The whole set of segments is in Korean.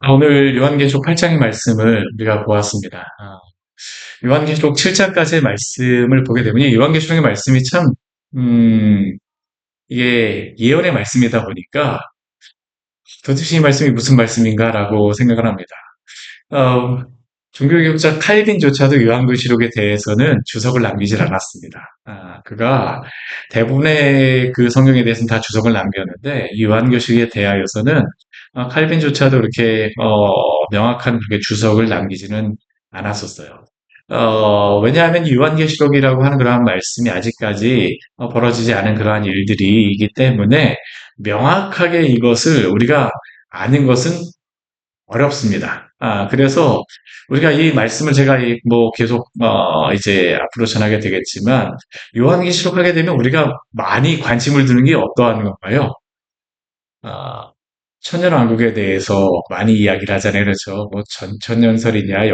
오늘 요한계시록 8장의 말씀을 우리가 보았습니다. 요한계시록 7장까지의 말씀을 보게 되면 이 요한계시록의 말씀이 참 이게 예언의 말씀이다 보니까 도대체 이 말씀이 무슨 말씀인가라고 생각을 합니다. 어, 종교개혁자 칼빈조차도 요한계시록에 대해서는 주석을 남기질 않았습니다. 그가 대부분의 그 성경에 대해서는 다 주석을 남겼는데 이 요한계시록에 대하여서는 칼빈조차도 이렇게 명확한 그렇게 주석을 남기지는 않았었어요. 왜냐하면 이 요한계시록이라고 하는 그러한 말씀이 아직까지 벌어지지 않은 그러한 일들이기 때문에 명확하게 이것을 우리가 아는 것은 어렵습니다. 그래서 우리가 이 말씀을 제가 뭐 계속, 이제 앞으로 전하게 되겠지만, 요한계시록 하게 되면 우리가 많이 관심을 두는 게 어떠한 건가요? 아, 천년왕국에 대해서 많이 이야기를 하잖아요. 그렇죠. 뭐 전천년설이냐,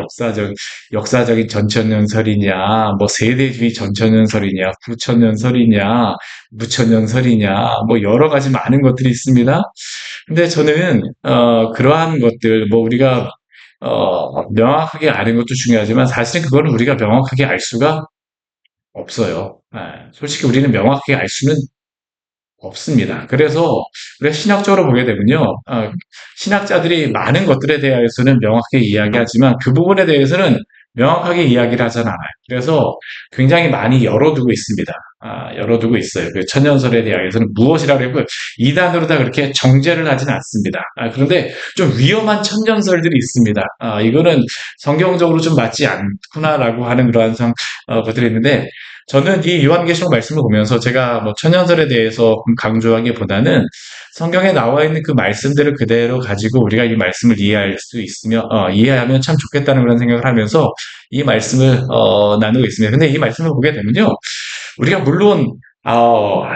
역사적인 전천년설이냐, 뭐 세대주의 전천년설이냐, 구천년설이냐, 무천년설이냐, 뭐 여러 가지 많은 것들이 있습니다. 근데 저는 그러한 것들 뭐 우리가 명확하게 아는 것도 중요하지만 사실은 그거는 우리가 명확하게 알 수가 없어요. 솔직히 우리는 명확하게 알 수는 없습니다. 그래서 우리가 신학적으로 보게 되면요, 신학자들이 많은 것들에 대해서는 명확하게 이야기하지만 그 부분에 대해서는 명확하게 이야기를 하지 않아요. 그래서 굉장히 많이 열어두고 있습니다. 열어두고 있어요. 그 천년설에 대해서는 무엇이라고 하고 이단으로 다 그렇게 정죄를 하지는 않습니다. 그런데 좀 위험한 천년설들이 있습니다. 이거는 성경적으로 좀 맞지 않구나라고 하는 그러한 것들이 있는데 저는 이 요한계시록 말씀을 보면서 제가 뭐 천연설에 대해서 강조하기보다는 성경에 나와 있는 그 말씀들을 그대로 가지고 우리가 이 말씀을 이해할 수 있으며 이해하면 참 좋겠다는 그런 생각을 하면서 이 말씀을 나누고 있습니다. 근데 이 말씀을 보게 되면요, 우리가 물론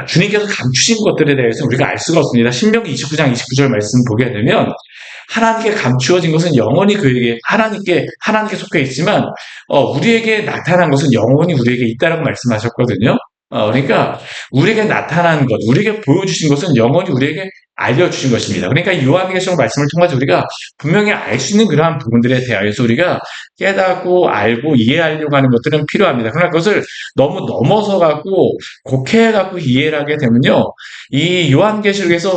주님께서 감추신 것들에 대해서 우리가 알 수가 없습니다. 신명기 29장 29절 말씀 보게 되면 하나님께 감추어진 것은 영원히 그에게 하나님께 속해 있지만 우리에게 나타난 것은 영원히 우리에게 있다라고 말씀하셨거든요. 그러니까 우리에게 나타난 것, 우리에게 보여주신 것은 영원히 우리에게 알려주신 것입니다. 그러니까 이 요한계시록 말씀을 통해서 우리가 분명히 알 수 있는 그러한 부분들에 대하여서 우리가 깨닫고 알고 이해하려고 하는 것들은 필요합니다. 그러나 그것을 너무 넘어서 갖고 곡해해 갖고 이해를 하게 되면요, 이 요한계시록에서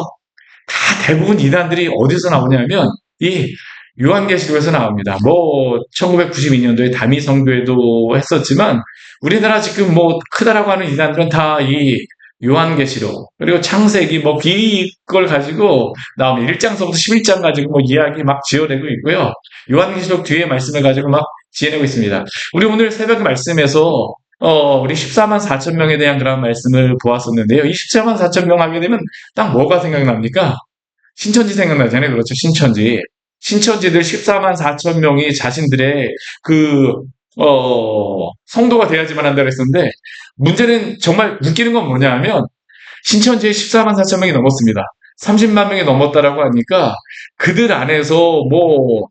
다 대부분 이단들이 어디서 나오냐면 이 요한계시록에서 나옵니다. 뭐 1992년도에 다미 성교회도 했었지만 우리나라 지금 뭐 크다라고 하는 이단들은 다 이 요한계시록 그리고 창세기 뭐 비걸 가지고 나오면 1장서부터 11장 가지고 뭐 이야기 막 지어내고 있고요. 요한계시록 뒤에 말씀을 가지고 막 지어내고 있습니다. 우리 오늘 새벽 말씀에서 우리 14만 4천 명에 대한 그런 말씀을 보았었는데요. 이 14만 4천 명 하게 되면 딱 뭐가 생각납니까? 신천지 생각나잖아요. 그렇죠. 신천지. 신천지들 14만 4천 명이 자신들의 그, 성도가 돼야지만 한다고 했었는데, 문제는 정말 웃기는 건 뭐냐 하면, 신천지에 14만 4천 명이 넘었습니다. 30만 명이 넘었다라고 하니까 그들 안에서 뭐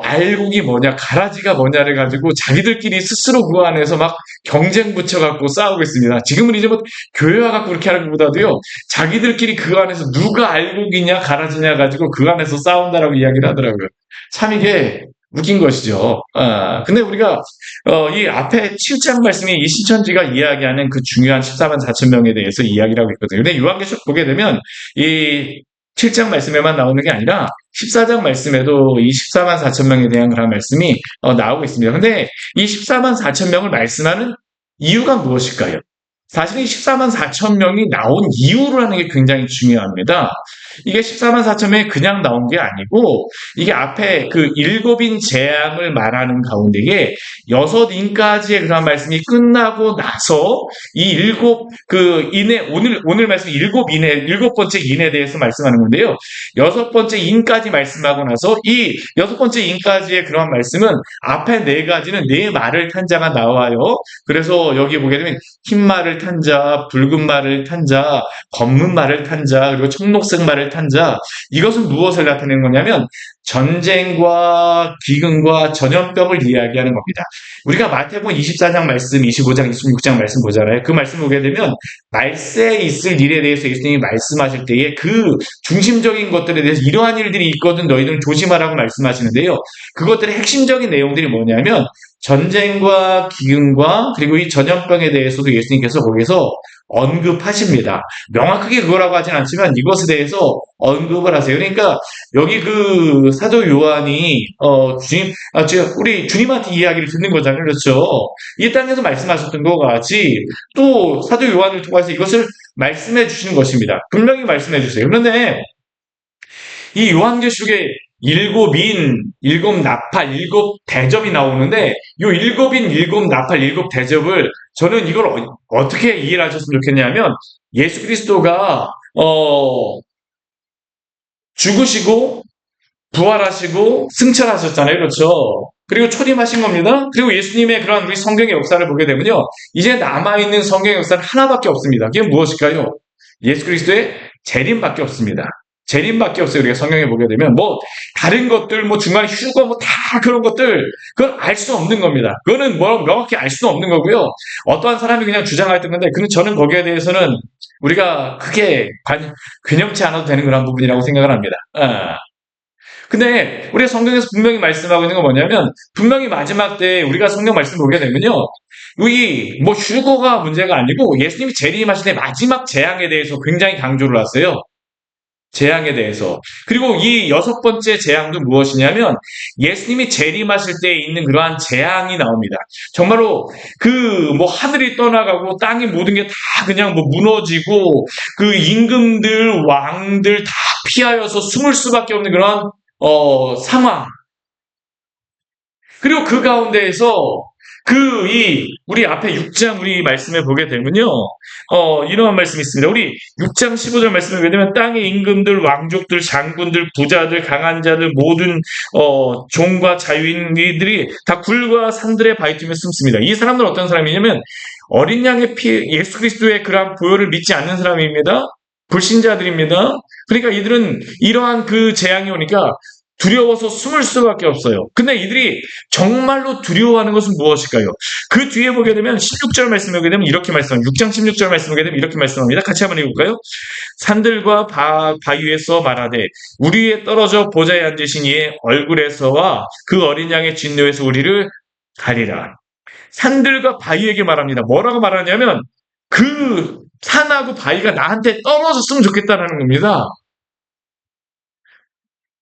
알곡이 뭐냐 가라지가 뭐냐를 가지고 자기들끼리 스스로 그 안에서 막 경쟁 붙여갖고 싸우고 있습니다. 지금은 이제 뭐 교회와 갖고 그렇게 하는 것보다도요, 자기들끼리 그 안에서 누가 알곡이냐 가라지냐 가지고 그 안에서 싸운다라고 이야기를 하더라고요. 참 이게 웃긴 것이죠. 근데 우리가 이 앞에 7장 말씀이 이 신천지가 이야기하는 그 중요한 14만 4천 명에 대해서 이야기를 하고 있거든요. 근데 요한계시록 보게 되면 이 7장 말씀에만 나오는 게 아니라 14장 말씀에도 이 14만 4천 명에 대한 그런 말씀이 나오고 있습니다. 근데 이 14만 4천 명을 말씀하는 이유가 무엇일까요? 사실 이 14만 4천 명이 나온 이유라는 게 굉장히 중요합니다. 이게 14만 4천 명이 그냥 나온 게 아니고 이게 앞에 그 일곱인 재앙을 말하는 가운데에 여섯 인까지의 그런 말씀이 끝나고 나서 이 일곱 그 인의 오늘 말씀 일곱 번째 인에 대해서 말씀하는 건데요. 여섯 번째 인까지 말씀하고 나서 이 여섯 번째 인까지의 그런 말씀은 앞에 네 가지는 네 말을 탄 자가 나와요. 그래서 여기 보게 되면 흰 말을 탄 탄 자, 붉은 말을 탄 자, 검은 말을 탄 자, 그리고 청록색 말을 탄 자, 이것은 무엇을 나타내는 거냐면 전쟁과 기근과 전염병을 이야기하는 겁니다. 우리가 마태복음 24장 말씀, 25장, 26장 말씀 보잖아요. 그 말씀 보게 되면 말세에 있을 일에 대해서 예수님이 말씀하실 때에 그 중심적인 것들에 대해서 이러한 일들이 있거든 너희들은 조심하라고 말씀하시는데요. 그것들의 핵심적인 내용들이 뭐냐면 전쟁과 기근과 그리고 이 전염병에 대해서도 예수님께서 거기서 언급하십니다. 명확하게 그거라고 하진 않지만 이것에 대해서 언급을 하세요. 그러니까 여기 그 사도 요한이 우리 주님한테 이야기를 듣는 거잖아요. 그렇죠? 이 땅에서 말씀하셨던 것과 같이 또 사도 요한을 통해서 이것을 말씀해 주시는 것입니다. 분명히 말씀해 주세요. 그런데 이 요한계시록에 일곱 인, 일곱 나팔, 일곱 대접이 나오는데 요 일곱인, 일곱 나팔, 일곱 대접을 저는 이걸 어떻게 이해를 하셨으면 좋겠냐면 예수 그리스도가 죽으시고 부활하시고 승천하셨잖아요. 그렇죠? 그리고 초림하신 겁니다. 그리고 예수님의 그런 우리 성경의 역사를 보게 되면요. 이제 남아있는 성경의 역사는 하나밖에 없습니다. 그게 무엇일까요? 예수 그리스도의 재림밖에 없습니다. 재림밖에 없어요. 우리가 성경에 보게 되면 다른 것들 중간에 휴거 다 그런 것들 그건 알 수 없는 겁니다. 그거는 명확히 알 수는 없는 거고요. 어떠한 사람이 그냥 주장했던 건데 저는 거기에 대해서는 우리가 크게 균형치 않아도 되는 그런 부분이라고 생각을 합니다. 근데 우리가 성경에서 분명히 말씀하고 있는 건 뭐냐면 분명히 마지막 때 우리가 성경 말씀 보게 되면요. 여기 휴거가 문제가 아니고 예수님이 재림하실 때 마지막 재앙에 대해서 굉장히 강조를 하세요. 재앙에 대해서. 그리고 이 여섯 번째 재앙도 무엇이냐면 예수님이 재림하실 때 있는 그러한 재앙이 나옵니다. 정말로 하늘이 떠나가고 땅의 모든 게 다 그냥 무너지고 그 임금들 왕들 다 피하여서 숨을 수밖에 없는 그런 상황. 그리고 그 가운데에서 우리 앞에 6장 우리 말씀에 보게 되면요. 이러한 말씀이 있습니다. 우리 6장 15절 말씀을 보게 되면 땅의 임금들, 왕족들, 장군들, 부자들, 강한 자들, 모든, 종과 자유인들이 다 굴과 산들의 바위틈에 숨습니다. 이 사람들은 어떤 사람이냐면 어린 양의 예수 그리스도의 그러한 보혈을 믿지 않는 사람입니다. 불신자들입니다. 그러니까 이들은 이러한 그 재앙이 오니까 두려워서 숨을 수밖에 없어요. 근데 이들이 정말로 두려워하는 것은 무엇일까요? 그 뒤에 보게 되면 16절 말씀을 보게 되면 이렇게 말씀합니다. 6장 16절 말씀을 보게 되면 이렇게 말씀합니다. 같이 한번 읽어볼까요? 산들과 바위에서 말하되 우리 위에 떨어져 보좌에 앉으신 이의 얼굴에서와 그 어린 양의 진노에서 우리를 가리라. 산들과 바위에게 말합니다. 뭐라고 말하냐면 그 산하고 바위가 나한테 떨어졌으면 좋겠다는 겁니다.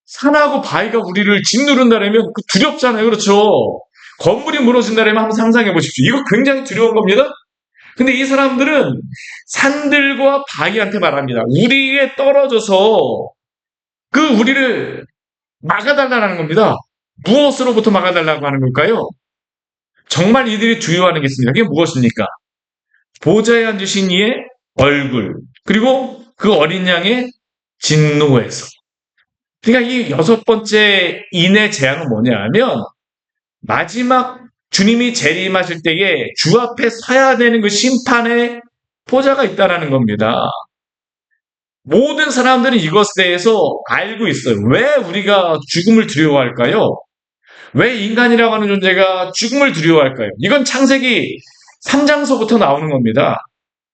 산하고 바위가 우리를 짓누른다면 두렵잖아요. 그렇죠? 건물이 무너진다면 한번 상상해 보십시오. 이거 굉장히 두려운 겁니다. 근데 이 사람들은 산들과 바위한테 말합니다. 우리에 떨어져서 우리를 막아달라는 겁니다. 무엇으로부터 막아달라고 하는 걸까요? 정말 이들이 두려워하는 게 있습니다. 그게 무엇입니까? 보좌에 앉으신 이의 얼굴, 그리고 그 어린 양의 진노에서. 그러니까 이 여섯 번째 인의 재앙은 뭐냐면 마지막 주님이 재림하실 때에 주 앞에 서야 되는 그 심판의 보좌가 있다는 겁니다. 모든 사람들은 이것에 대해서 알고 있어요. 왜 우리가 죽음을 두려워할까요? 왜 인간이라고 하는 존재가 죽음을 두려워할까요? 이건 창세기 3장서부터 나오는 겁니다.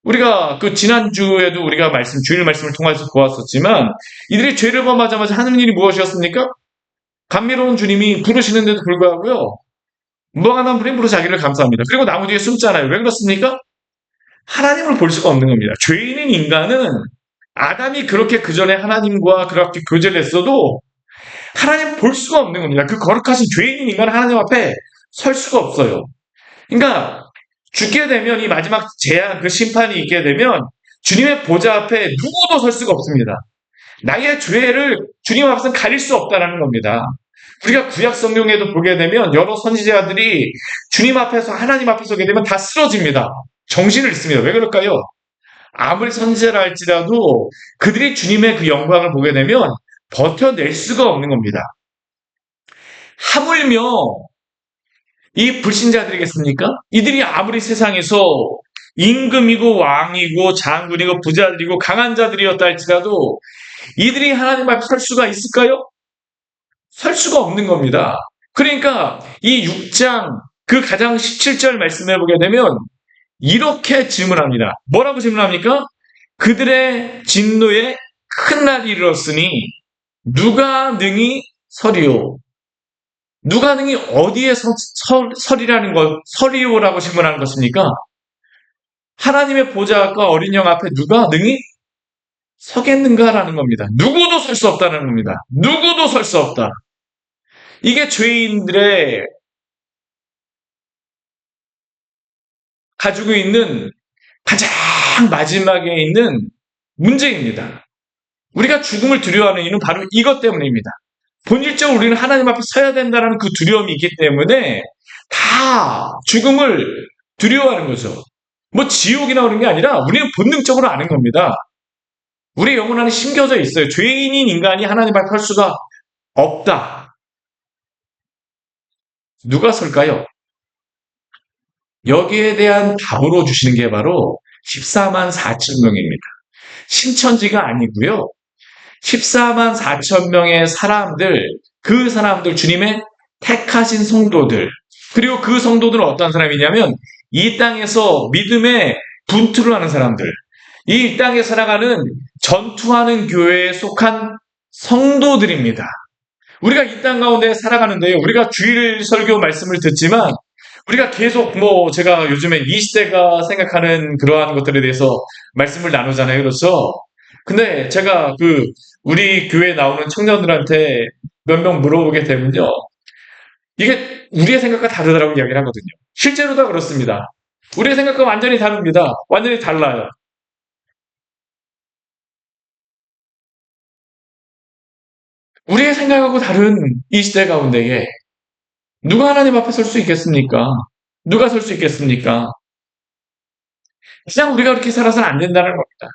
우리가 지난주에도 우리가 주일 말씀을 통해서 보았었지만 이들이 죄를 범하자마자 하는 일이 무엇이었습니까? 감미로운 주님이 부르시는데도 불구하고요. 무방한 불임으로 자기를 감싸합니다. 그리고 나무 뒤에 숨잖아요. 왜 그렇습니까? 하나님을 볼 수가 없는 겁니다. 죄인인 인간은 아담이 그렇게 그전에 하나님과 그렇게 교제를 했어도 하나님을 볼 수가 없는 겁니다. 그 거룩하신 죄인인 인간은 하나님 앞에 설 수가 없어요. 그러니까 죽게 되면 이 마지막 재앙, 심판이 있게 되면 주님의 보좌 앞에 누구도 설 수가 없습니다. 나의 죄를 주님 앞에서 가릴 수 없다는 겁니다. 우리가 구약 성경에도 보게 되면 여러 선지자들이 주님 앞에서 하나님 앞에 서게 되면 다 쓰러집니다. 정신을 잃습니다. 왜 그럴까요? 아무리 선지자라 할지라도 그들이 주님의 그 영광을 보게 되면 버텨낼 수가 없는 겁니다. 하물며 이 불신자들이겠습니까? 이들이 아무리 세상에서 임금이고 왕이고 장군이고 부자들이고 강한 자들이었다 할지라도 이들이 하나님 앞에 설 수가 있을까요? 설 수가 없는 겁니다. 그러니까 이 6장 그 가장 17절 말씀해 보게 되면 이렇게 질문합니다. 뭐라고 질문합니까? 그들의 진노에 큰 날이 이르렀으니 누가 능히 서리오? 누가 능히 어디에 설이라는 것, 서리오라고 질문하는 것입니까? 하나님의 보좌과 어린 양 앞에 누가 능히 서겠는가라는 겁니다. 누구도 설 수 없다는 겁니다. 누구도 설 수 없다. 이게 죄인들의 가지고 있는 가장 마지막에 있는 문제입니다. 우리가 죽음을 두려워하는 이유는 바로 이것 때문입니다. 본질적으로 우리는 하나님 앞에 서야 된다는 그 두려움이 있기 때문에 다 죽음을 두려워하는 거죠. 뭐 지옥이나 그런 게 아니라 우리는 본능적으로 아는 겁니다. 우리 영혼 안에 심겨져 있어요. 죄인인 인간이 하나님 앞에 설 수가 없다. 누가 설까요? 여기에 대한 답으로 주시는 게 바로 14만 4천 명입니다. 신천지가 아니고요. 14만 4천 명의 사람들, 그 사람들 주님의 택하신 성도들, 그리고 그 성도들은 어떤 사람이냐면 이 땅에서 믿음의 분투를 하는 사람들, 이 땅에 살아가는 전투하는 교회에 속한 성도들입니다. 우리가 이 땅 가운데 살아가는데요. 우리가 주일 설교 말씀을 듣지만 우리가 계속 제가 요즘에 이 시대가 생각하는 그러한 것들에 대해서 말씀을 나누잖아요. 그렇죠? 근데 제가 우리 교회에 나오는 청년들한테 몇 명 물어보게 되면요. 이게 우리의 생각과 다르다고 이야기를 하거든요. 실제로 다 그렇습니다. 우리의 생각과 완전히 다릅니다. 완전히 달라요. 우리의 생각하고 다른 이 시대 가운데에 누가 하나님 앞에 설 수 있겠습니까? 누가 설 수 있겠습니까? 그냥 우리가 그렇게 살아서는 안 된다는 겁니다.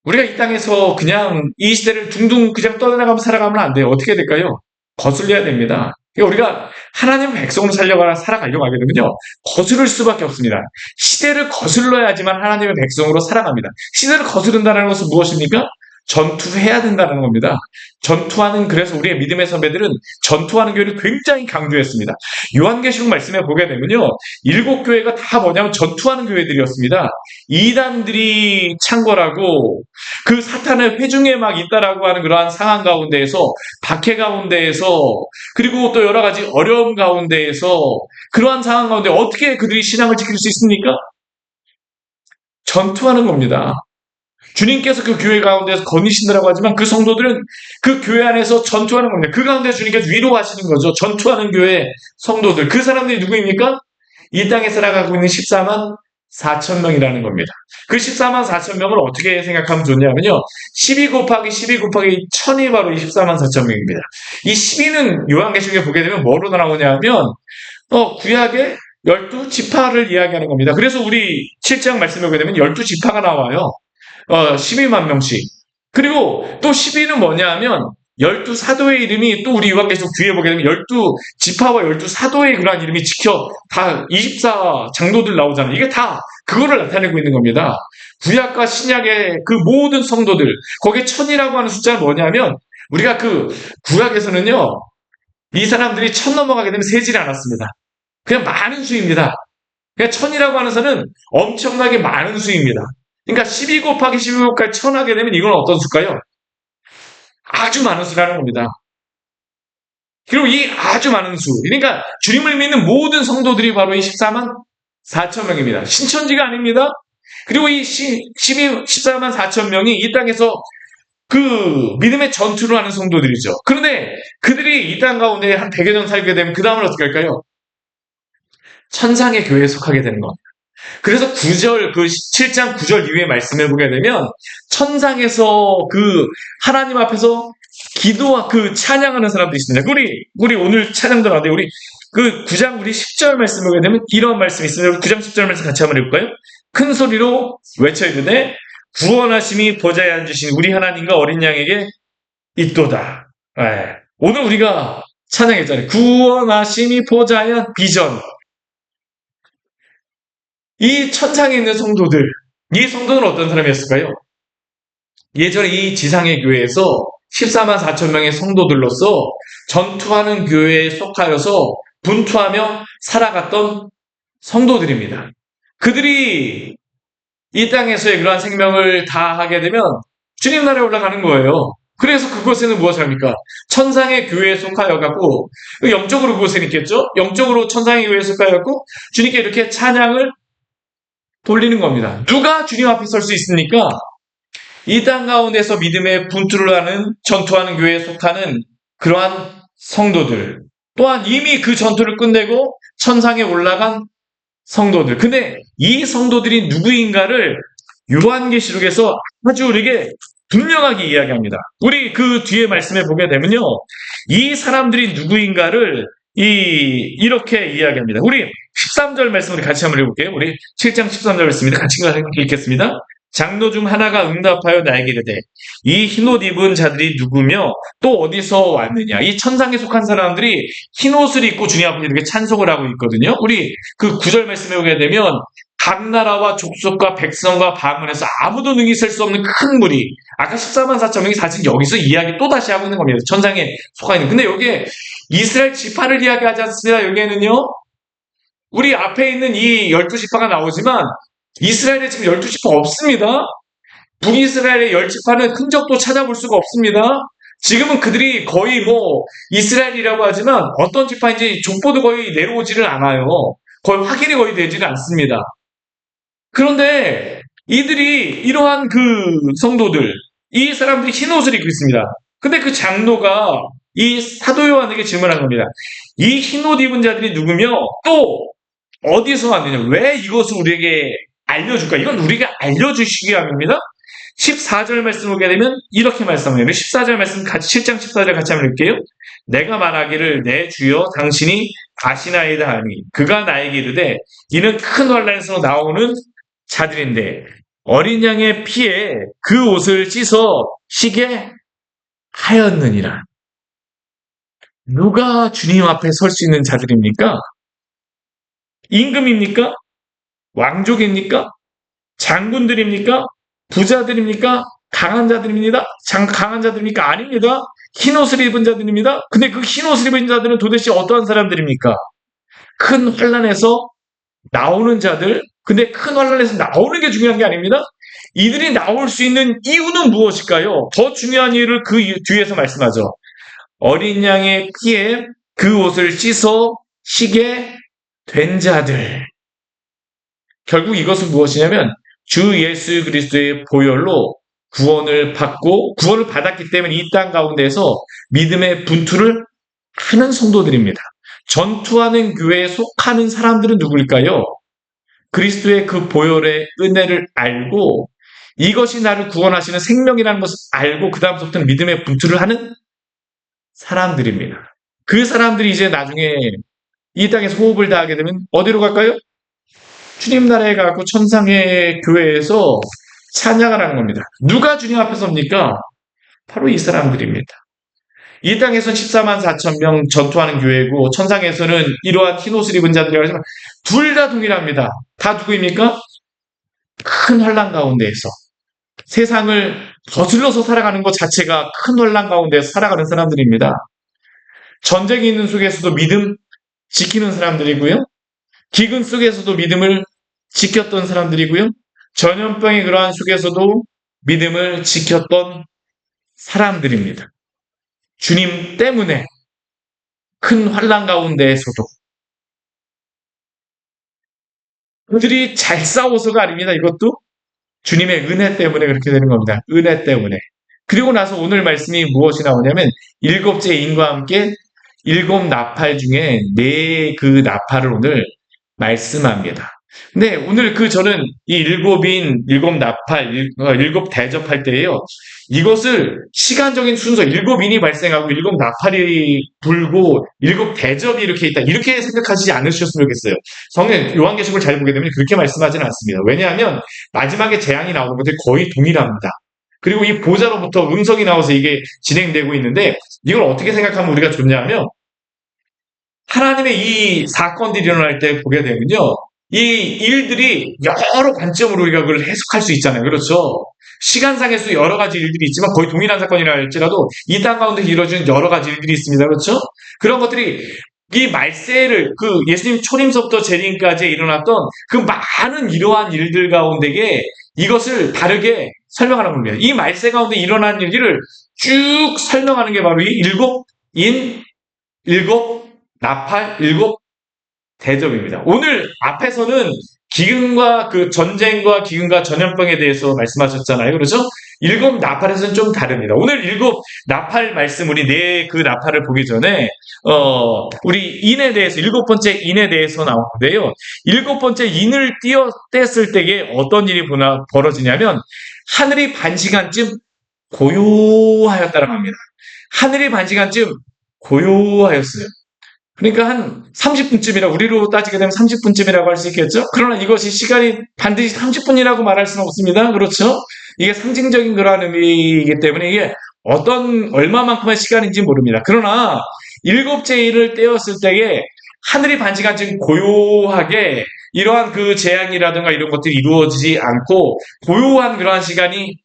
우리가 이 땅에서 그냥 이 시대를 둥둥 그냥 떠나가면서 살아가면 안 돼요. 어떻게 될까요? 거슬려야 됩니다. 그러니까 우리가 하나님의 백성으로 살아가려고 하게 되면요. 거스를 수밖에 없습니다. 시대를 거슬러야지만 하나님의 백성으로 살아갑니다. 시대를 거스른다는 것은 무엇입니까? 전투해야 된다는 겁니다. 그래서 우리의 믿음의 선배들은 전투하는 교회를 굉장히 강조했습니다. 요한계시록 말씀에 보게 되면요. 7교회가 다 뭐냐면 전투하는 교회들이었습니다. 이단들이 창궐하고 그 사탄의 회중에 막 있다라고 하는 그러한 상황 가운데에서 박해 가운데에서 그리고 또 여러 가지 어려움 가운데에서 그러한 상황 가운데 어떻게 그들이 신앙을 지킬 수 있습니까? 전투하는 겁니다. 주님께서 그 교회 가운데서 거니신다라고 하지만 그 성도들은 그 교회 안에서 전투하는 겁니다. 그 가운데 주님께서 위로하시는 거죠. 전투하는 교회 성도들. 그 사람들이 누구입니까? 이 땅에 살아가고 있는 14만 4천 명이라는 겁니다. 그 14만 4천 명을 어떻게 생각하면 좋냐면요. 12 곱하기 12 곱하기 1000이 바로 이 14만 4천 명입니다. 이 12는 요한계시록에 보게 되면 뭐로 나오냐면 구약의 12지파를 이야기하는 겁니다. 그래서 우리 7장 말씀에 보게 되면 12지파가 나와요. 12만 명씩. 그리고 또 12는 뭐냐 하면 12사도의 이름이 또 우리 요한계시록 뒤에 보게 되면 12지파와 12사도의 그러한 이름이 다 24 장로들 나오잖아요. 이게 다 그거를 나타내고 있는 겁니다. 구약과 신약의 그 모든 성도들, 거기에 1000이라고 하는 숫자는 뭐냐면 우리가 구약에서는요. 이 사람들이 1000 넘어가게 되면 세질 않았습니다. 그냥 많은 수입니다. 그냥 1000이라고 하는 수는 엄청나게 많은 수입니다. 그러니까 12 곱하기 12 곱하기 1000 하게 되면 이건 어떤 수일까요? 아주 많은 수라는 겁니다. 그리고 이 아주 많은 수, 그러니까 주님을 믿는 모든 성도들이 바로 이 14만 4천 명입니다. 신천지가 아닙니다. 그리고 이 14만 4천 명이 이 땅에서 그 믿음의 전투를 하는 성도들이죠. 그런데 그들이 이 땅 가운데 한 100여 년 살게 되면 그 다음은 어떻게 할까요? 천상의 교회에 속하게 되는 겁니다. 그래서 7장 9절 이후의 말씀을 보게 되면 천상에서 하나님 앞에서 기도와 찬양하는 사람들이 있습니다. 우리 오늘 찬양 들어가는데 우리 9장 우리 10절 말씀을 보게 되면 이런 말씀이 있습니다. 9장 10절 말씀 같이 한번 해볼까요? 큰 소리로 외쳐 이르되 구원하심이 보좌에 앉으신 우리 하나님과 어린 양에게 있도다. 네. 오늘 우리가 찬양했잖아요. 구원하심이 보좌에 비전. 이 천상에 있는 성도들, 이 성도는 어떤 사람이었을까요? 예전에 이 지상의 교회에서 14만 4천 명의 성도들로서 전투하는 교회에 속하여서 분투하며 살아갔던 성도들입니다. 그들이 이 땅에서의 그러한 생명을 다하게 되면 주님 나라에 올라가는 거예요. 그래서 그곳에는 무엇을 합니까? 천상의 교회에 속하여 갖고 영적으로 그곳에 있겠죠? 영적으로 천상의 교회에 속하여 갖고 주님께 이렇게 찬양을 돌리는 겁니다. 누가 주님 앞에 설 수 있습니까? 이 땅 가운데서 믿음의 분투를 하는 전투하는 교회에 속하는 그러한 성도들, 또한 이미 그 전투를 끝내고 천상에 올라간 성도들. 근데 이 성도들이 누구인가를 요한계시록에서 아주 우리에게 분명하게 이야기합니다. 우리 그 뒤에 말씀에 보게 되면요, 이 사람들이 누구인가를 이렇게 이야기합니다. 우리 13절 말씀을 같이 한번 읽어볼게요. 우리 7장 13절 말씀입니다. 같이 읽겠습니다. 장로 중 하나가 응답하여 나에게 이르되 이 흰옷 입은 자들이 누구며 또 어디서 왔느냐. 이 천상에 속한 사람들이 흰옷을 입고 주님 앞에 이렇게 찬송을 하고 있거든요. 우리 그 9절 말씀에 오게 되면 각 나라와 족속과 백성과 방언에서 아무도 능히 셀 수 없는 큰 무리. 아까 14만 4천 명이 사실 여기서 이야기 또 다시 하고 있는 겁니다. 천상에 속하 있는. 근데 여기에 이스라엘 지파를 이야기하지 않습니다. 여기에는요, 우리 앞에 있는 이 12지파가 나오지만 이스라엘에 지금 12지파 없습니다. 북이스라엘의 10지파는 흔적도 찾아볼 수가 없습니다. 지금은 그들이 거의 이스라엘이라고 하지만 어떤 지파인지 족보도 거의 내려오지를 않아요. 거의 확인이 거의 되지는 않습니다. 그런데 이들이 이러한 그 성도들, 이 사람들이 흰 옷을 입고 있습니다. 근데 그 장로가 이 사도 요한에게 질문한 겁니다. 이 흰 옷 입은 자들이 누구며 또 어디서 왔느냐? 왜 이것을 우리에게 알려줄까? 이건 우리가 알려주시기 합니다. 14절 말씀 보게 되면 이렇게 말씀해요. 14절 말씀 같이 7장 14절 같이 한번 읽게요. 내가 말하기를 내 주여 당신이 가시나이다 하니 그가 나에게 이르되 이는 큰 환란에서 나오는 자들인데 어린 양의 피에 그 옷을 씻어 쉬게 하였느니라. 누가 주님 앞에 설 수 있는 자들입니까? 임금입니까? 왕족입니까? 장군들입니까? 부자들입니까? 강한 자들입니다. 강한 자들입니까? 아닙니다. 흰옷을 입은 자들입니다. 근데 그 흰옷을 입은 자들은 도대체 어떠한 사람들입니까? 큰 환란에서 나오는 자들. 근데 큰 환란에서 나오는 게 중요한 게 아닙니다. 이들이 나올 수 있는 이유는 무엇일까요? 더 중요한 이유를 그 뒤에서 말씀하죠. 어린 양의 피에 그 옷을 씻어 쉬게 된 자들. 결국 이것은 무엇이냐면 주 예수 그리스도의 보혈로 구원을 받았기 때문에 이 땅 가운데서 믿음의 분투를 하는 성도들입니다. 전투하는 교회에 속하는 사람들은 누구일까요? 그리스도의 그 보혈의 은혜를 알고 이것이 나를 구원하시는 생명이라는 것을 알고 그 다음부터는 믿음의 분투를 하는 사람들입니다. 그 사람들이 이제 나중에 이 땅에서 호흡을 다하게 되면 어디로 갈까요? 주님 나라에 가고 천상의 교회에서 찬양을 하는 겁니다. 누가 주님 앞에 섭니까? 바로 이 사람들입니다. 이 땅에서는 14만 4천 명 전투하는 교회고 천상에서는 이러한 흰옷을 입은 자들이라고 하지만 둘 다 동일합니다. 다 누구입니까? 큰 환란 가운데에서 세상을 거슬러서 살아가는 것 자체가 큰 환란 가운데서 살아가는 사람들입니다. 전쟁이 있는 속에서도 믿음 지키는 사람들이고요. 기근 속에서도 믿음을 지켰던 사람들이고요. 전염병의 그러한 속에서도 믿음을 지켰던 사람들입니다. 주님 때문에 큰 환란 가운데에서도 그들이 잘 싸워서가 아닙니다. 이것도 주님의 은혜 때문에 그렇게 되는 겁니다. 은혜 때문에. 그리고 나서 오늘 말씀이 무엇이 나오냐면 일곱째 인과 함께 일곱 나팔 중에 네 그 나팔을 오늘 말씀합니다. 근데 오늘 저는 이 일곱 나팔, 일곱 대접할 때에요. 이것을 시간적인 순서, 일곱 인이 발생하고 일곱 나팔이 불고 일곱 대접이 이렇게 있다. 이렇게 생각하시지 않으셨으면 좋겠어요. 성경 요한계시록을 잘 보게 되면 그렇게 말씀하지는 않습니다. 왜냐하면 마지막에 재앙이 나오는 것들이 거의 동일합니다. 그리고 이 보좌로부터 음성이 나와서 이게 진행되고 있는데 이걸 어떻게 생각하면 우리가 좋냐면 하나님의 이 사건들이 일어날 때 보게 되면요. 이 일들이 여러 관점으로 우리가 그걸 해석할 수 있잖아요. 그렇죠? 시간상에서 여러 가지 일들이 있지만 거의 동일한 사건이라 할지라도 이 땅 가운데 이루어지는 여러 가지 일들이 있습니다. 그렇죠? 그런 것들이 이 말세를 그 예수님 초림서부터 재림까지 일어났던 그 많은 이러한 일들 가운데에 이것을 다르게 설명하는 겁니다. 이 말세 가운데 일어난 일들을 쭉 설명하는 게 바로 이 일곱 인, 일곱 나팔, 일곱 대접입니다. 오늘 앞에서는 기근과 그 전쟁과 기근과 전염병에 대해서 말씀하셨잖아요. 그렇죠? 일곱 나팔에서는 좀 다릅니다. 오늘 일곱 나팔 말씀, 우리 네 그 나팔을 보기 전에, 우리 인에 대해서, 일곱 번째 인에 대해서 나오는데요. 일곱 번째 인을 뗐을 때에 어떤 일이 벌어지냐면, 하늘이 반 시간쯤 고요하였다고 합니다. 하늘이 반 시간쯤 고요하였어요. 그러니까 한 30분쯤이라 우리로 따지게 되면 30분쯤이라고 할 수 있겠죠. 그러나 이것이 시간이 반드시 30분이라고 말할 수는 없습니다. 그렇죠? 이게 상징적인 그러한 의미이기 때문에 이게 어떤 얼마만큼의 시간인지 모릅니다. 그러나 일곱째 일을 떼었을 때에 하늘이 반시간쯤 고요하게 이러한 그 재앙이라든가 이런 것들이 이루어지지 않고 고요한 그러한 시간이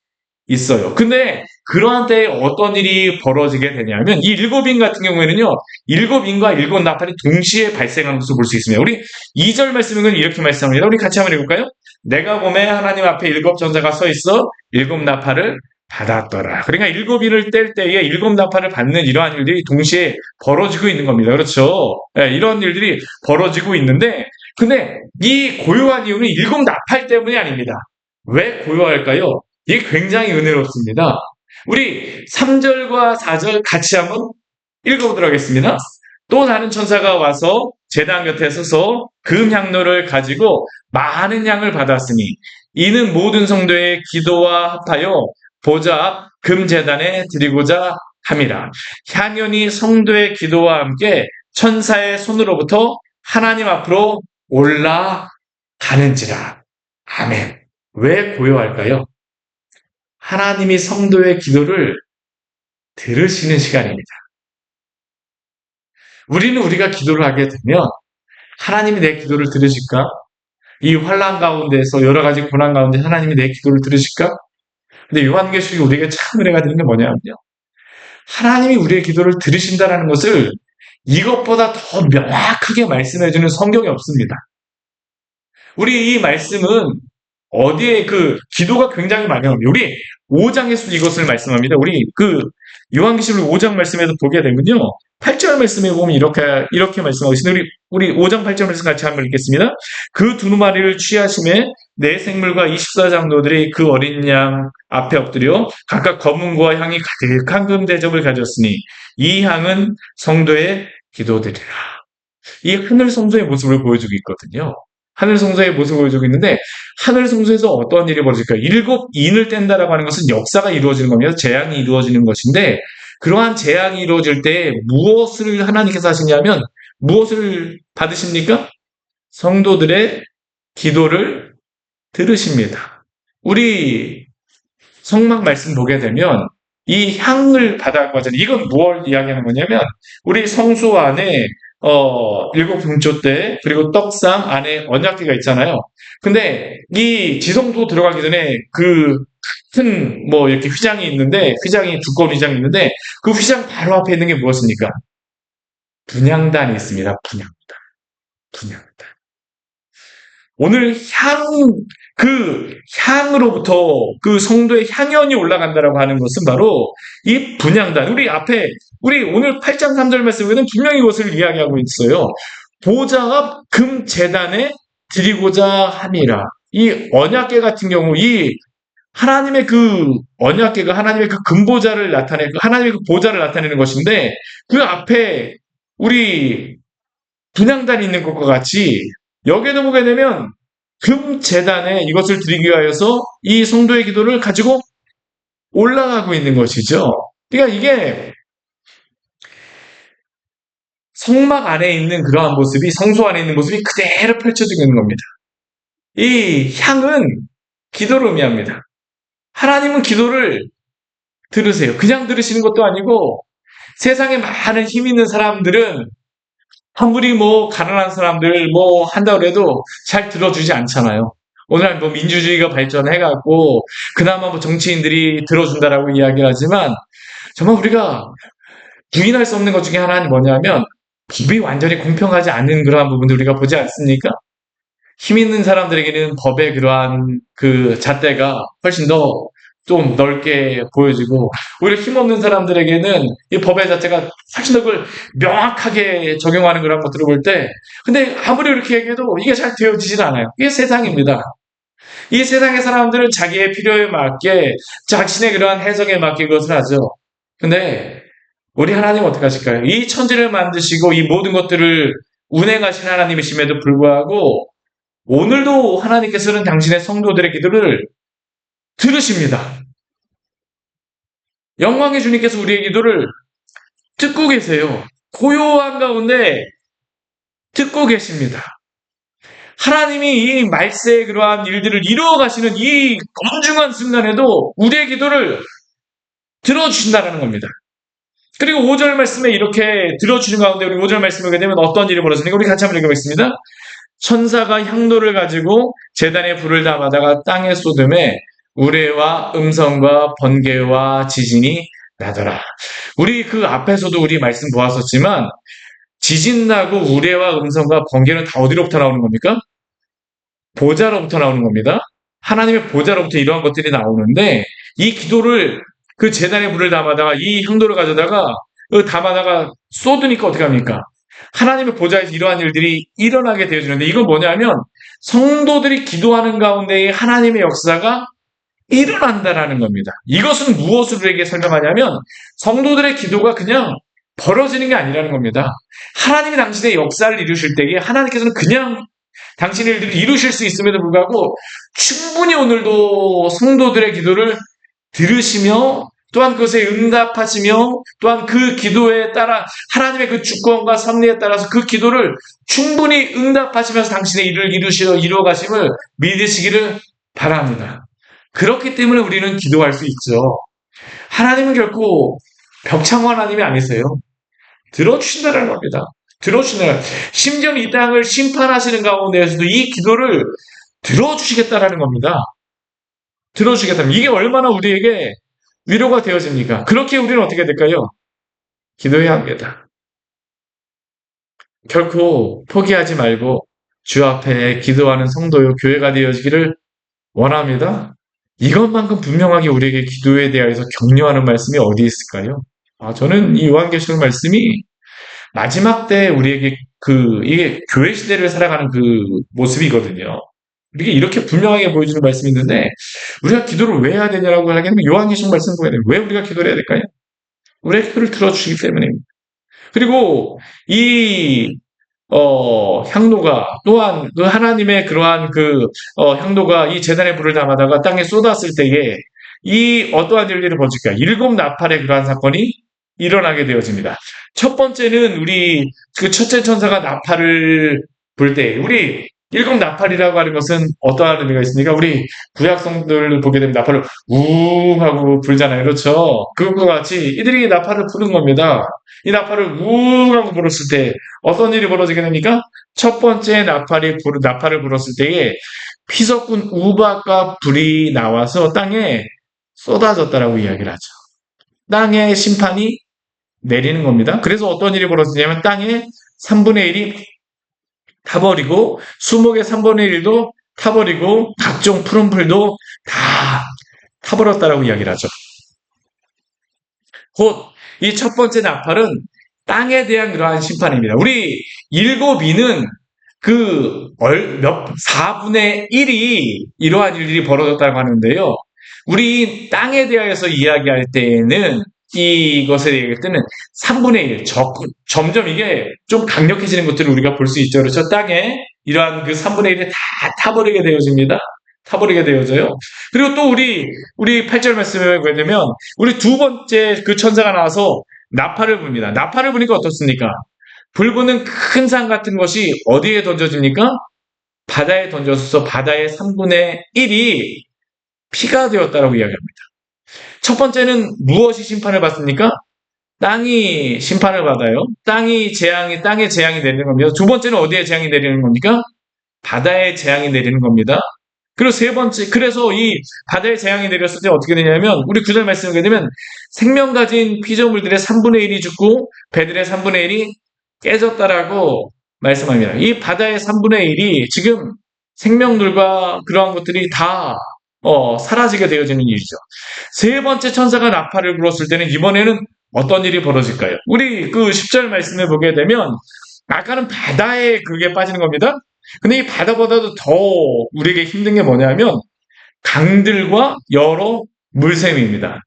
있어요. 근데 그러한 때에 어떤 일이 벌어지게 되냐면 이 일곱인 같은 경우에는요. 일곱인과 일곱 나팔이 동시에 발생하는 것을 볼 수 있습니다. 우리 2절 말씀은 이렇게 말씀합니다. 우리 같이 한번 읽을까요? 내가 봄에 하나님 앞에 일곱 전사가 서 있어 일곱 나팔을 받았더라. 그러니까 일곱인을 뗄 때에 일곱 나팔을 받는 이러한 일들이 동시에 벌어지고 있는 겁니다. 그렇죠? 네, 이런 일들이 벌어지고 있는데 근데 이 고요한 이유는 일곱 나팔 때문이 아닙니다. 왜 고요할까요? 이게 굉장히 은혜롭습니다. 우리 3절과 4절 같이 한번 읽어보도록 하겠습니다. 또 다른 천사가 와서 제단 곁에 서서 금향로를 가지고 많은 양을 받았으니 이는 모든 성도의 기도와 합하여 보좌 앞 금제단에 드리고자 함이라. 향연이 성도의 기도와 함께 천사의 손으로부터 하나님 앞으로 올라가는지라. 아멘. 왜 고요할까요? 하나님이 성도의 기도를 들으시는 시간입니다. 우리는 우리가 기도를 하게 되면 하나님이 내 기도를 들으실까? 이 환난 가운데서 여러 가지 고난 가운데 하나님이 내 기도를 들으실까? 근데 요한계시록이 우리에게 참 은혜가 되는 게 뭐냐면요. 하나님이 우리의 기도를 들으신다는 것을 이것보다 더 명확하게 말씀해주는 성경이 없습니다. 우리 이 말씀은 어디에 그 기도가 굉장히 많이 나옵니다. 우리 5장에서 이것을 말씀합니다. 우리 그 요한계시록 5장 말씀에도 보게 되면요. 8절 말씀에 보면 이렇게 말씀하고 있습니다. 우리 5장 8절 말씀 같이 한번 읽겠습니다. 그 두 마리를 취하심에 내 생물과 24장로들이 그 어린 양 앞에 엎드려 각각 검은고와 향이 가득한 금 대접을 가졌으니 이 향은 성도의 기도들이라. 이 하늘 성도의 모습을 보여주고 있거든요. 하늘 성소의 모습을 보여주고 있는데 하늘 성소에서 어떤 일이 벌어질까요? 일곱 인을 뗀다라고 하는 것은 역사가 이루어지는 겁니다. 재앙이 이루어지는 것인데 그러한 재앙이 이루어질 때 무엇을 하나님께서 하시냐면 무엇을 받으십니까? 성도들의 기도를 들으십니다. 우리 성막 말씀 보게 되면 이 향을 받아가잖아요. 이건 무엇을 이야기하는 거냐면 우리 성소 안에 일곱 금조 대 그리고 떡상 안에 언약궤가 있잖아요. 근데 이 지성소 들어가기 전에 그 큰 이렇게 휘장이 있는데 휘장이 두꺼운 휘장이 있는데 그 휘장 바로 앞에 있는 게 무엇입니까? 분향단이 있습니다. 분향단. 오늘 그 향으로부터 그 성도의 향연이 올라간다라고 하는 것은 바로 이 분향단. 우리 오늘 8장 3절 말씀에는 분명히 이것을 이야기하고 있어요. 보좌 앞 금 제단에 드리고자 함이라. 이 언약궤 같은 경우, 이 하나님의 그 언약궤가 하나님의 그 금보좌를 나타내고 하나님의 그 보좌를 나타내는 것인데 그 앞에 우리 분향단이 있는 것과 같이 여기에도 보게 되면 금 제단에 이것을 드리기 위하여서 이 성도의 기도를 가지고 올라가고 있는 것이죠. 그러니까 이게 성막 안에 있는 그러한 모습이 성소 안에 있는 모습이 그대로 펼쳐지고 있는 겁니다. 이 향은 기도를 의미합니다. 하나님은 기도를 들으세요. 그냥 들으시는 것도 아니고 세상에 많은 힘 있는 사람들은 아무리 뭐 가난한 사람들 뭐 한다고 해도 잘 들어주지 않잖아요. 오늘 뭐 민주주의가 발전해갖고 그나마 뭐 정치인들이 들어준다라고 이야기를 하지만 정말 우리가 부인할 수 없는 것 중에 하나는 뭐냐면 법이 완전히 공평하지 않은 그러한 부분들 우리가 보지 않습니까? 힘 있는 사람들에게는 법의 그러한 그 잣대가 훨씬 더 좀 넓게 보여지고 오히려 힘없는 사람들에게는 이 법의 자체가 훨씬 더 그걸 명확하게 적용하는 그런 것들을 볼 때 근데 아무리 이렇게 얘기해도 이게 잘 되어지질 않아요. 이게 세상입니다. 이 세상의 사람들은 자기의 필요에 맞게 자신의 그러한 해석에 맞게 그것을 하죠. 근데 우리 하나님 어떻게 하실까요? 이 천지를 만드시고 이 모든 것들을 운행하신 하나님이심에도 불구하고 오늘도 하나님께서는 당신의 성도들의 기도를 들으십니다. 영광의 주님께서 우리의 기도를 듣고 계세요. 고요한 가운데 듣고 계십니다. 하나님이 이 말세의 그러한 일들을 이루어 가시는 이 엄중한 순간에도 우리의 기도를 들어주신다는 겁니다. 그리고 5절 말씀에 이렇게 들어주는 가운데 우리 5절 말씀을 보게 되면 어떤 일이 벌어지는가 우리 같이 한번 읽어보겠습니다. 천사가 향로를 가지고 제단에 불을 담아다가 땅에 쏟음에 우레와 음성과 번개와 지진이 나더라. 우리 그 앞에서도 우리 말씀 보았었지만 지진 나고 우레와 음성과 번개는 다 어디로부터 나오는 겁니까? 보좌로부터 나오는 겁니다. 하나님의 보좌로부터 이러한 것들이 나오는데 이 기도를 그 제단에 불을 담아다가 이 향도를 가져다가 담아다가 쏟으니까 어떻게 합니까? 하나님의 보좌에서 이러한 일들이 일어나게 되어주는데 이건 뭐냐면 성도들이 기도하는 가운데 하나님의 역사가 일어난다라는 겁니다. 이것은 무엇을 우리에게 설명하냐면 성도들의 기도가 그냥 벌어지는 게 아니라는 겁니다. 하나님이 당신의 역사를 이루실 때에 하나님께서는 그냥 당신의 일들을 이루실 수 있음에도 불구하고 충분히 오늘도 성도들의 기도를 들으시며 또한 그것에 응답하시며 또한 그 기도에 따라 하나님의 그 주권과 섭리에 따라서 그 기도를 충분히 응답하시면서 당신의 일을 이루어 가심을 믿으시기를 바랍니다. 그렇기 때문에 우리는 기도할 수 있죠. 하나님은 결코 벽창호 하나님이 아니세요. 들어주신다는 겁니다. 들어주시는 심지어 이 땅을 심판하시는 가운데에서도 이 기도를 들어주시겠다라는 겁니다. 들어주시겠다면 이게 얼마나 우리에게 위로가 되어집니까? 그렇게 우리는 어떻게 될까요? 기도해야 합니다. 결코 포기하지 말고 주 앞에 기도하는 성도요 교회가 되어지기를 원합니다. 이것만큼 분명하게 우리에게 기도에 대해서 격려하는 말씀이 어디 있을까요? 저는 이 요한계시록 말씀이 마지막 때 우리에게 이게 교회 시대를 살아가는 그 모습이거든요. 이게 이렇게 분명하게 보여주는 말씀이 있는데 우리가 기도를 왜 해야 되냐라고 하게 되면 요한계시록 말씀 보게 되면 왜 우리가 기도를 해야 될까요? 우리의 기도를 들어주시기 때문입니다. 그리고 이 향로가 또한 그 하나님의 그러한 향로가 이 제단의 불을 담아다가 땅에 쏟았을 때에 이 어떠한 일들이 벌어질까요? 7나팔의 그러한 사건이 일어나게 되어집니다. 첫 번째는 우리 그 첫째 천사가 나팔을 불 때 우리 7나팔이라고 하는 것은 어떠한 의미가 있습니까? 우리 구약성들을 보게 되면 나팔을 우웅 하고 불잖아요. 그렇죠? 그것과 같이 이들이 나팔을 부는 겁니다. 이 나팔을 우웅 하고 불었을 때 어떤 일이 벌어지게 됩니까? 첫 번째 나팔을 불었을 때에 피 섞은 우박과 불이 나와서 땅에 쏟아졌다라고 이야기를 하죠. 땅의 심판이 내리는 겁니다. 그래서 어떤 일이 벌어지냐면 땅의 3분의 1이 타버리고 수목의 3분의 1도 타버리고 각종 푸른 풀도 다 타버렸다라고 이야기를 하죠. 곧 이 첫 번째 나팔은 땅에 대한 그러한 심판입니다. 우리 7위는 4분의 1이 이러한 일들이 벌어졌다고 하는데요. 우리 땅에 대하여서 이야기할 때에는 이것에 대할 때는 3분의 1, 점점 이게 좀 강력해지는 것들을 우리가 볼 수 있죠. 그렇죠? 땅에 이러한 그 3분의 1이 다 타버리게 되어집니다. 타버리게 되어져요. 그리고 또 우리 8절 말씀에 보게 되면 우리 두 번째 그 천사가 나와서 나팔을 붑니다. 나팔을 부니까 어떻습니까? 불 붙는 큰 산 같은 것이 어디에 던져집니까? 바다에 던져서 바다의 3분의 1이 피가 되었다라고 이야기합니다. 첫 번째는 무엇이 심판을 받습니까? 땅이 심판을 받아요. 땅의 재앙이 내리는 겁니다. 두 번째는 어디에 재앙이 내리는 겁니까? 바다에 재앙이 내리는 겁니다. 그리고 세 번째, 그래서 이 바다에 재앙이 내렸을 때 어떻게 되냐면, 우리 구절 말씀을 보게 되면, 생명 가진 피조물들의 3분의 1이 죽고, 배들의 3분의 1이 깨졌다라고 말씀합니다. 이 바다의 3분의 1이 지금 생명들과 그러한 것들이 다, 사라지게 되어지는 일이죠. 세 번째 천사가 나팔을 불었을 때는 이번에는 어떤 일이 벌어질까요? 우리 그 10절 말씀을 보게 되면, 아까는 바다에 그게 빠지는 겁니다. 근데 이 바다보다도 더 우리에게 힘든 게 뭐냐면 강들과 여러 물샘입니다.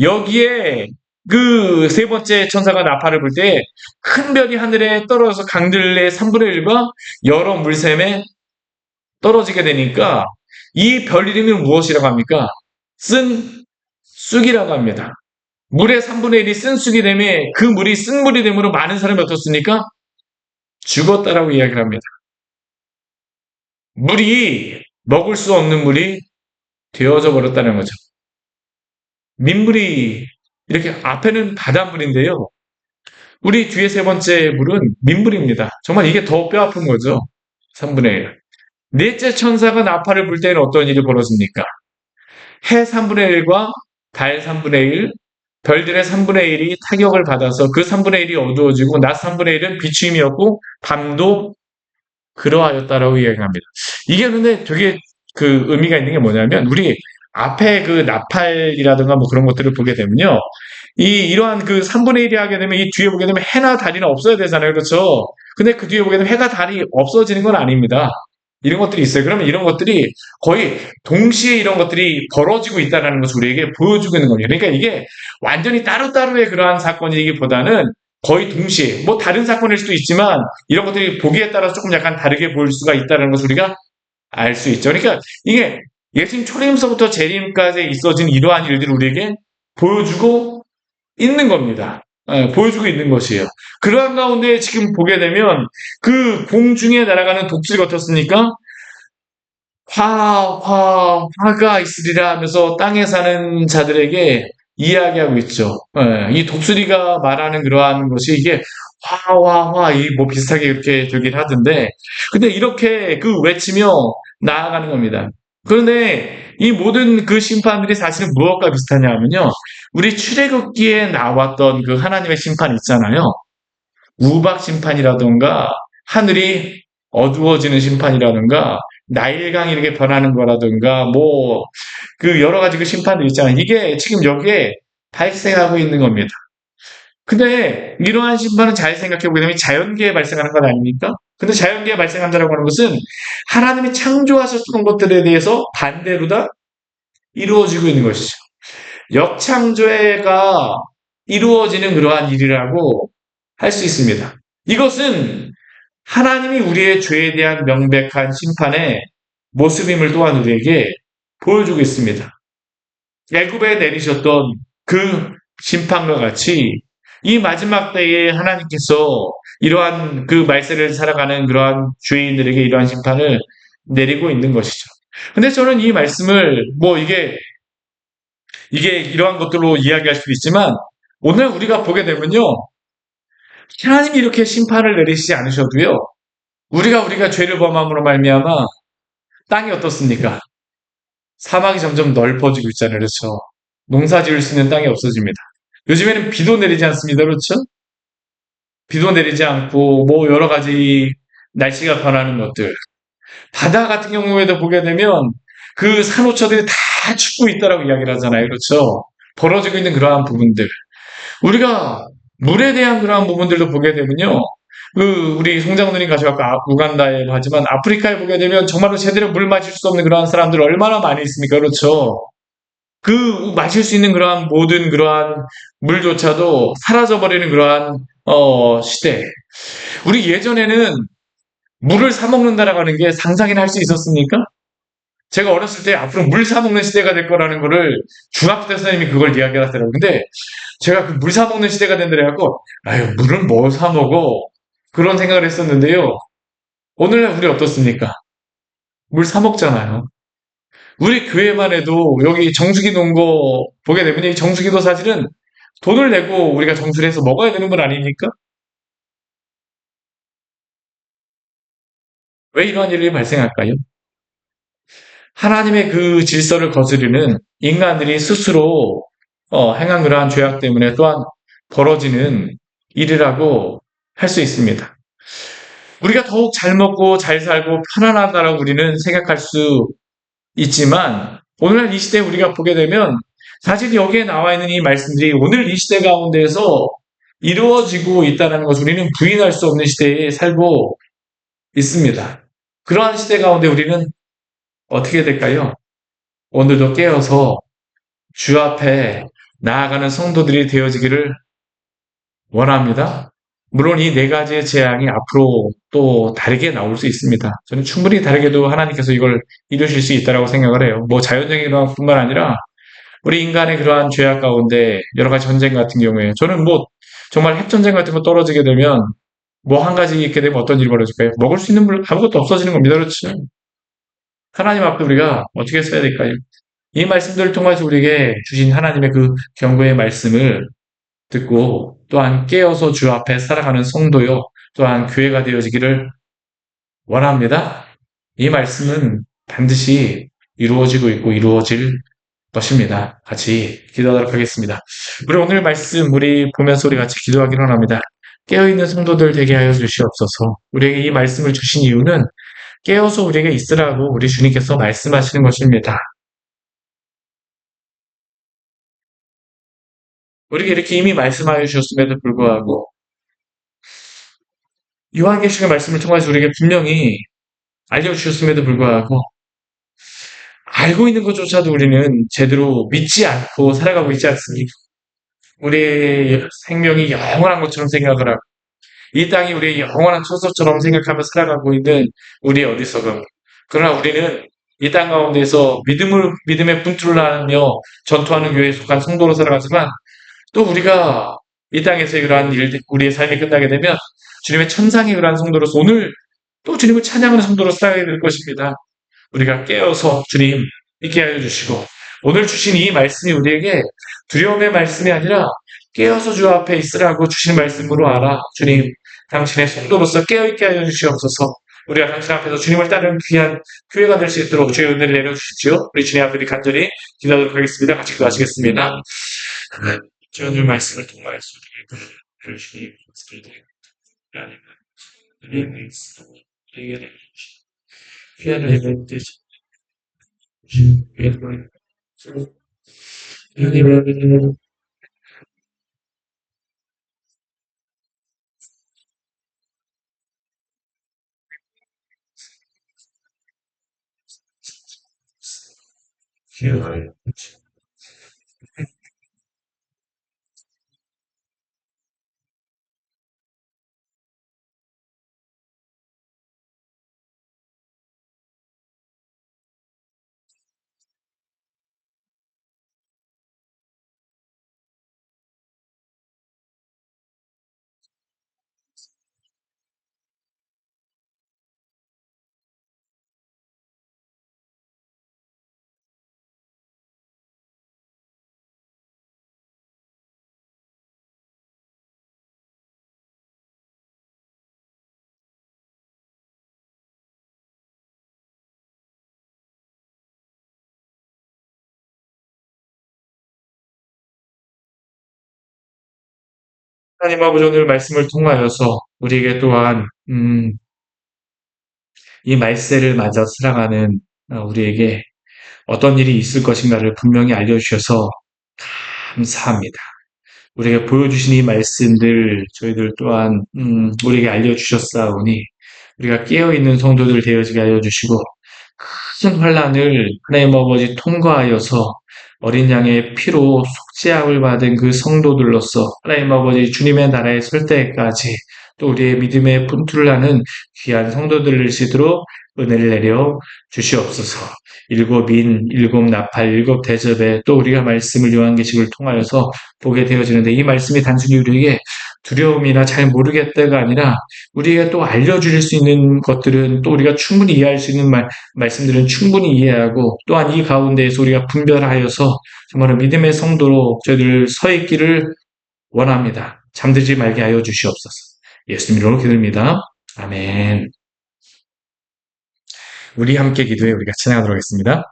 여기에 그 세 번째 천사가 나팔을 불 때 큰 별이 하늘에 떨어져서 강들의 3분의 1과 여러 물샘에 떨어지게 되니까 이 별 이름이 무엇이라고 합니까? 쓴 쑥이라고 합니다. 물의 3분의 1이 쓴 쑥이 되면 그 물이 쓴 물이 되므로 많은 사람이 어떻습니까? 죽었다라고 이야기를 합니다. 물이 먹을 수 없는 물이 되어져 버렸다는 거죠. 민물이 이렇게 앞에는 바닷물인데요. 우리 뒤에 세 번째 물은 민물입니다. 정말 이게 더 뼈아픈 거죠. 3분의 1. 넷째 천사가 나팔을 불 때는 어떤 일이 벌어집니까? 해 3분의 1과 달 3분의 1, 별들의 3분의 1이 타격을 받아서 그 3분의 1이 어두워지고 낮 3분의 1은 비추임이었고 밤도 그러하였다라고 이야기합니다. 이게 근데 되게 그 의미가 있는 게 뭐냐면 우리 앞에 그 나팔이라든가 뭐 그런 것들을 보게 되면요. 이러한 그 3분의 1이 하게 되면 이 뒤에 보게 되면 해나 달이나 없어야 되잖아요. 그렇죠? 근데 그 뒤에 보게 되면 해가 달이 없어지는 건 아닙니다. 이런 것들이 있어요. 그러면 이런 것들이 거의 동시에 이런 것들이 벌어지고 있다는 것을 우리에게 보여주고 있는 겁니다. 그러니까 이게 완전히 따로따로의 그러한 사건이기보다는 거의 동시에 뭐 다른 사건일 수도 있지만 이런 것들이 보기에 따라서 조금 약간 다르게 보일 수가 있다는 것을 우리가 알 수 있죠. 그러니까 이게 예수님 초림서부터 재림까지 있어진 이러한 일들을 우리에게 보여주고 있는 겁니다. 보여주고 있는 것이에요. 그러한 가운데 지금 보게 되면 그 공중에 날아가는 독수리가 어떻습니까? 화가 있으리라 하면서 땅에 사는 자들에게 이야기하고 있죠. 이 독수리가 말하는 그러한 것이 이게 뭐 비슷하게 이렇게 들긴 하던데, 근데 이렇게 그 외치며 나아가는 겁니다. 그런데 이 모든 그 심판들이 사실은 무엇과 비슷하냐 하면요. 우리 출애굽기에 나왔던 그 하나님의 심판 있잖아요. 우박 심판이라던가 하늘이 어두워지는 심판이라든가 나일강이 이렇게 변하는 거라든가 뭐 그 여러 가지 그 심판들 있잖아요. 이게 지금 여기에 발생하고 있는 겁니다. 근데 이러한 심판은 잘 생각해 보게 되면 자연계에 발생하는 건 아닙니까? 근데 자연계에 발생한다라고 하는 것은 하나님이 창조하셨던 것들에 대해서 반대로 다 이루어지고 있는 것이죠. 역창조가 이루어지는 그러한 일이라고 할 수 있습니다. 이것은 하나님이 우리의 죄에 대한 명백한 심판의 모습임을 또한 우리에게 보여주고 있습니다. 애굽에 내리셨던 그 심판과 같이 이 마지막 때에 하나님께서 이러한 그 말세를 살아가는 그러한 죄인들에게 이러한 심판을 내리고 있는 것이죠. 근데 저는 이 말씀을 뭐 이게 이러한 것들로 이야기할 수도 있지만 오늘 우리가 보게 되면요. 하나님이 이렇게 심판을 내리시지 않으셔도요. 우리가 죄를 범함으로 말미암아 땅이 어떻습니까? 사막이 점점 넓어지고 있잖아요. 그렇죠? 농사 지을 수 있는 땅이 없어집니다. 요즘에는 비도 내리지 않습니다. 그렇죠? 비도 내리지 않고 뭐 여러 가지 날씨가 변하는 것들. 바다 같은 경우에도 보게 되면 그 산호초들이 다 죽고 있다라고 이야기를 하잖아요. 그렇죠? 벌어지고 있는 그러한 부분들. 우리가 물에 대한 그러한 부분들도 보게 되면요. 우리 송장로님 가셔서 우간다에 하지만 아프리카에 보게 되면 정말로 제대로 물 마실 수 없는 그러한 사람들 얼마나 많이 있습니까? 그렇죠? 그 마실 수 있는 그러한 모든 그러한 물조차도 사라져버리는 그러한 시대. 우리 예전에는 물을 사 먹는다라고 하는 게 상상이나 할 수 있었습니까? 제가 어렸을 때 앞으로 물 사 먹는 시대가 될 거라는 거를 중학교 때 선생님이 그걸 이야기를 하더라고요. 근데 제가 그 물 사 먹는 시대가 된다래 갖고 아유 물은 뭘 사 먹어 그런 생각을 했었는데요. 오늘날 우리 어떻습니까? 물 사 먹잖아요. 우리 교회만 해도 여기 정수기 놓은 거 보게 되면 이 정수기도 사실은 돈을 내고 우리가 정수를 해서 먹어야 되는 건 아닙니까? 왜 이러한 일이 발생할까요? 하나님의 그 질서를 거스르는 인간들이 스스로 행한 그러한 죄악 때문에 또한 벌어지는 일이라고 할 수 있습니다. 우리가 더욱 잘 먹고 잘 살고 편안하다라고 우리는 생각할 수 있지만 오늘날 이 시대에 우리가 보게 되면 사실 여기에 나와 있는 이 말씀들이 오늘 이 시대 가운데에서 이루어지고 있다는 것을 우리는 부인할 수 없는 시대에 살고 있습니다. 그러한 시대 가운데 우리는 어떻게 될까요? 오늘도 깨어서 주 앞에 나아가는 성도들이 되어지기를 원합니다. 물론 이 네 가지의 재앙이 앞으로 또 다르게 나올 수 있습니다. 저는 충분히 다르게도 하나님께서 이걸 이루실 수 있다고 생각을 해요. 뭐 자연적인 상황 뿐만 아니라 우리 인간의 그러한 죄악 가운데 여러 가지 전쟁 같은 경우에 저는 뭐 정말 핵전쟁 같은 거 떨어지게 되면 뭐 한 가지 있게 되면 어떤 일이 벌어질까요? 먹을 수 있는 물 아무것도 없어지는 겁니다. 그렇죠? 하나님 앞에 우리가 어떻게 써야 될까요? 이 말씀들을 통해서 우리에게 주신 하나님의 그 경고의 말씀을 듣고 또한 깨어서 주 앞에 살아가는 성도요 또한 교회가 되어지기를 원합니다. 이 말씀은 반드시 이루어지고 있고 이루어질 것입니다. 같이 기도하도록 하겠습니다. 우리 오늘 말씀 우리 보면서 우리 같이 기도하기를 원합니다. 깨어있는 성도들 되게 하여 주시옵소서. 우리에게 이 말씀을 주신 이유는 깨어서 우리에게 있으라고 우리 주님께서 말씀하시는 것입니다. 우리에게 이렇게 이미 말씀하여 주셨음에도 불구하고 요한계시록의 말씀을 통해서 우리에게 분명히 알려주셨음에도 불구하고 알고 있는 것조차도 우리는 제대로 믿지 않고 살아가고 있지 않습니까? 우리의 생명이 영원한 것처럼 생각을 하고 이 땅이 우리의 영원한 처소처럼 생각하며 살아가고 있는 우리의 어리석음. 그러나 우리는 이 땅 가운데서 믿음의 분투를 하며 전투하는 교회에 속한 성도로 살아가지만 또 우리가 이 땅에서의 그러한 일, 우리의 삶이 끝나게 되면 주님의 천상의 그러한 성도로서 오늘 또 주님을 찬양하는 성도로 살아가게 될 것입니다. 우리가 깨어서 주님 있게 하여 주시고 오늘 주신 이 말씀이 우리에게 두려움의 말씀이 아니라 깨어서 주 앞에 있으라고 주신 말씀으로 알아 주님 당신의 성도로서 깨어있게 하여 주시옵소서. 우리가 당신 앞에서 주님을 따르는 귀한 교회가 될 수 있도록 주의 은혜를 내려주십시오. 우리 주님 앞에 간절히 기도하도록 하겠습니다. 같이 기도하시겠습니다. 오늘 말씀을 통하여서 우리를 주님 하나님은 우리의 우리에게 내려주시고 귀한 은혜를 되시 하나님 아버지 오늘 말씀을 통하여서 우리에게 또한 이 말세를 맞아 살아가는 우리에게 어떤 일이 있을 것인가를 분명히 알려주셔서 감사합니다. 우리에게 보여주신 이 말씀들 저희들 또한 우리에게 알려주셨사오니 우리가 깨어있는 성도들 되어지게 하여 주시고 큰 환란을 하나님 아버지 통과하여서 어린 양의 피로 속죄함을 받은 그 성도들로서 하나님 아버지 주님의 나라에 설 때까지 또 우리의 믿음의 분투를 하는 귀한 성도들을 시도록 은혜를 내려 주시옵소서. 일곱 인, 일곱 나팔, 일곱 대접에 또 우리가 말씀을 요한계시록을 통하여서 보게 되어지는데 이 말씀이 단순히 우리에게 두려움이나 잘 모르겠다가 아니라 우리에게 또 알려주실 수 있는 것들은 또 우리가 충분히 이해할 수 있는 말씀들은 충분히 이해하고 또한 이 가운데에서 우리가 분별하여서 정말 믿음의 성도로 저희들 서 있기를 원합니다. 잠들지 말게 하여 주시옵소서. 예수님 이름으로 기도드립니다. 아멘. 우리 함께 기도해 우리 같이 나가도록 하겠습니다.